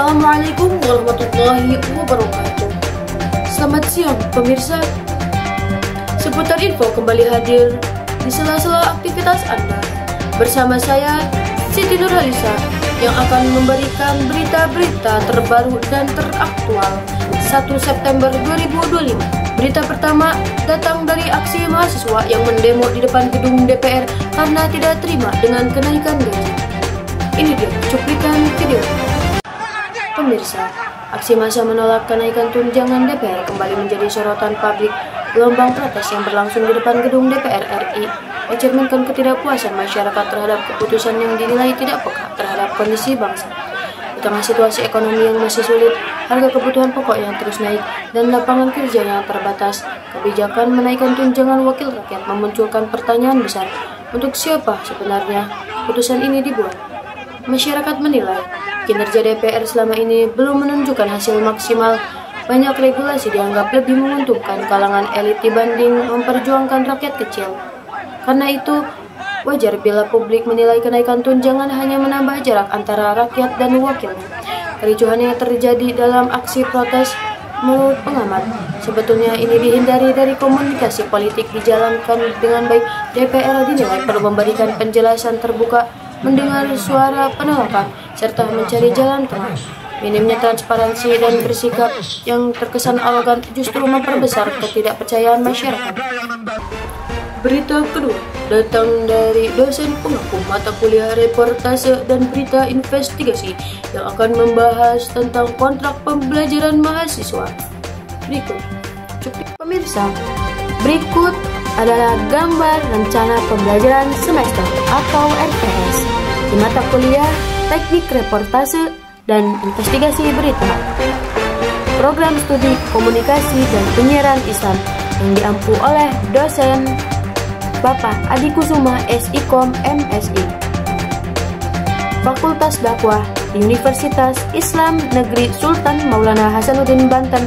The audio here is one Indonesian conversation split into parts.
Assalamualaikum warahmatullahi wabarakatuh. Selamat siang pemirsa. Seputar info kembali hadir di sela-sela aktivitas Anda. Bersama saya Siti Nurhalisa yang akan memberikan berita-berita terbaru dan teraktual 1 September 2025. Berita pertama datang dari aksi mahasiswa yang mendemo di depan gedung DPR karena tidak terima dengan kenaikan gaji. Ini dia cuplikan video. Pemirsa, aksi massa menolak kenaikan tunjangan DPR kembali menjadi sorotan publik. Gelombang protes yang berlangsung di depan gedung DPR RI mencerminkan ketidakpuasan masyarakat terhadap keputusan yang dinilai tidak peka terhadap kondisi bangsa. Di tengah situasi ekonomi yang masih sulit, harga kebutuhan pokok yang terus naik, dan lapangan kerja yang terbatas, kebijakan menaikkan tunjangan wakil rakyat memunculkan pertanyaan besar, untuk siapa sebenarnya keputusan ini dibuat? Masyarakat menilai kinerja DPR selama ini belum menunjukkan hasil maksimal. Banyak regulasi dianggap lebih menguntungkan kalangan elit dibanding memperjuangkan rakyat kecil. Karena itu, wajar bila publik menilai kenaikan tunjangan hanya menambah jarak antara rakyat dan wakilnya. Kericuhan yang terjadi dalam aksi protes menurut pengamat, sebetulnya ini dihindari dari komunikasi politik dijalankan dengan baik. DPR dinilai perlu memberikan penjelasan terbuka, mendengar suara penolakan, serta mencari jalan tengah. Minimnya transparansi dan bersikap yang terkesan arogan justru memperbesar ketidakpercayaan masyarakat. Berita kedua datang dari dosen pengaku mata kuliah reportase dan berita investigasi yang akan membahas tentang kontrak pembelajaran mahasiswa. Berikut, pemirsa, berikut adalah gambar rencana pembelajaran semester atau RPS di mata kuliah Teknik Reportase dan Investigasi Berita, Program Studi Komunikasi dan Penyiaran Islam yang diampu oleh dosen Bapak Adi Kusuma SIKOM MSI, Fakultas Dakwah Universitas Islam Negeri Sultan Maulana Hasanuddin Banten,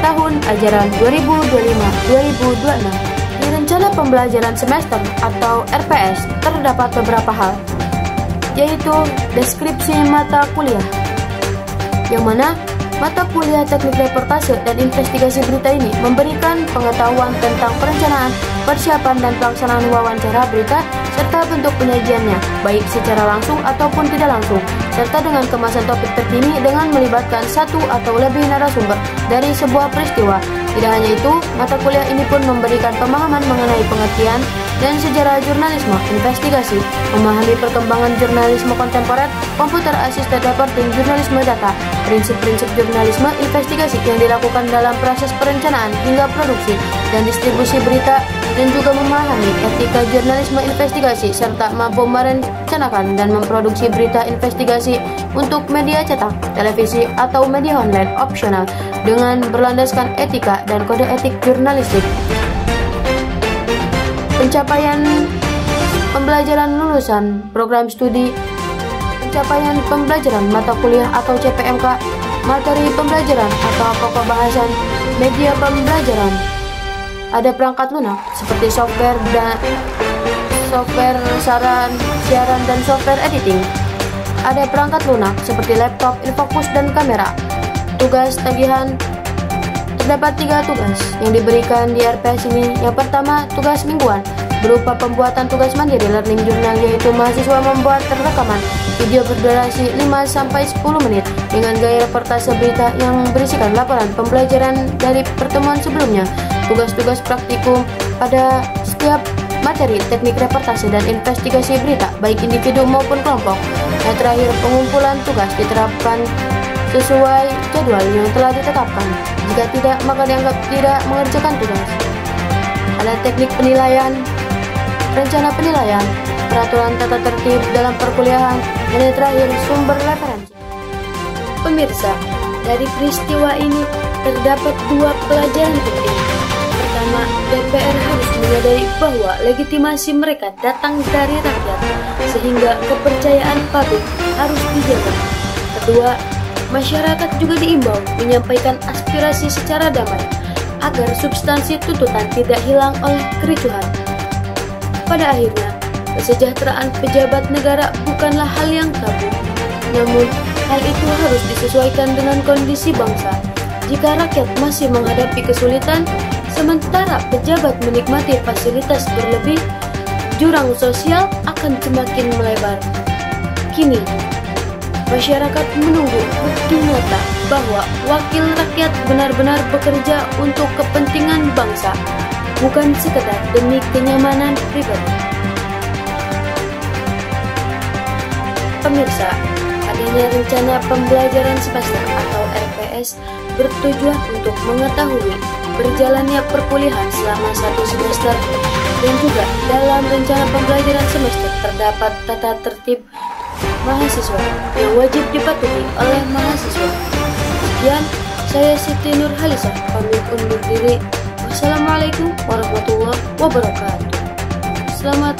tahun ajaran 2025-2026. Di rencana pembelajaran semester atau RPS terdapat beberapa hal, yaitu deskripsi mata kuliah, yang mana mata kuliah Teknik Reportase dan Investigasi Berita ini memberikan pengetahuan tentang perencanaan, persiapan dan pelaksanaan wawancara berita, serta bentuk penyajiannya, baik secara langsung ataupun tidak langsung, serta dengan kemasan topik terkini dengan melibatkan satu atau lebih narasumber dari sebuah peristiwa. Tidak hanya itu, mata kuliah ini pun memberikan pemahaman mengenai pengertian dan sejarah jurnalisme investigasi, memahami perkembangan jurnalisme kontemporer, komputer assisted reporting, jurnalisme data, prinsip-prinsip jurnalisme investigasi yang dilakukan dalam proses perencanaan hingga produksi dan distribusi berita, dan juga memahami etika jurnalisme investigasi serta mampu merencanakan dan memproduksi berita investigasi untuk media cetak, televisi, atau media online opsional dengan berlandaskan etika dan kode etik jurnalistik. Pencapaian pembelajaran lulusan program studi, pencapaian pembelajaran mata kuliah atau CPMK, materi pembelajaran atau pokok bahasan, media pembelajaran. Ada perangkat lunak seperti software siaran dan software editing. Ada perangkat lunak seperti laptop, infocus dan kamera. Tugas tagihan. Terdapat 3 tugas yang diberikan di RPS ini. Yang pertama, tugas mingguan berupa pembuatan tugas mandiri learning journal, yaitu mahasiswa membuat rekaman video berdurasi 5-10 menit dengan gaya reportase berita yang berisikan laporan pembelajaran dari pertemuan sebelumnya. Tugas-tugas praktikum pada setiap materi teknik reportase dan investigasi berita, baik individu maupun kelompok. Yang terakhir, pengumpulan tugas diterapkan sesuai jadwal yang telah ditetapkan. Jika tidak, maka dianggap tidak mengerjakan tugas. Ada teknik penilaian, rencana penilaian, peraturan tata tertib dalam perkuliahan, dan yang terakhir, sumber referensi. Pemirsa, dari peristiwa ini terdapat 2 pelajaran penting. Pertama, DPR harus menyadari bahwa legitimasi mereka datang dari rakyat, sehingga kepercayaan publik harus dijaga. Kedua, masyarakat juga diimbau menyampaikan aspirasi secara damai agar substansi tuntutan tidak hilang oleh kericuhan. Pada akhirnya, kesejahteraan pejabat negara bukanlah hal yang tabu. Namun, hal itu harus disesuaikan dengan kondisi bangsa. Jika rakyat masih menghadapi kesulitan, sementara pejabat menikmati fasilitas berlebih, jurang sosial akan semakin melebar. Kini, masyarakat menunggu bukti nyata bahwa wakil rakyat benar-benar bekerja untuk kepentingan bangsa, bukan sekedar demi kenyamanan pribadi. Pemirsa, adanya rencana pembelajaran semester atau RPS bertujuan untuk mengetahui berjalannya perkuliahan selama 1 semester, dan juga dalam rencana pembelajaran semester terdapat tata tertib mahasiswa yang wajib dipatuhi oleh mahasiswa. Sekian, saya Siti Nurhalisah pamit undur diri. Wassalamualaikum warahmatullahi wabarakatuh. Selamat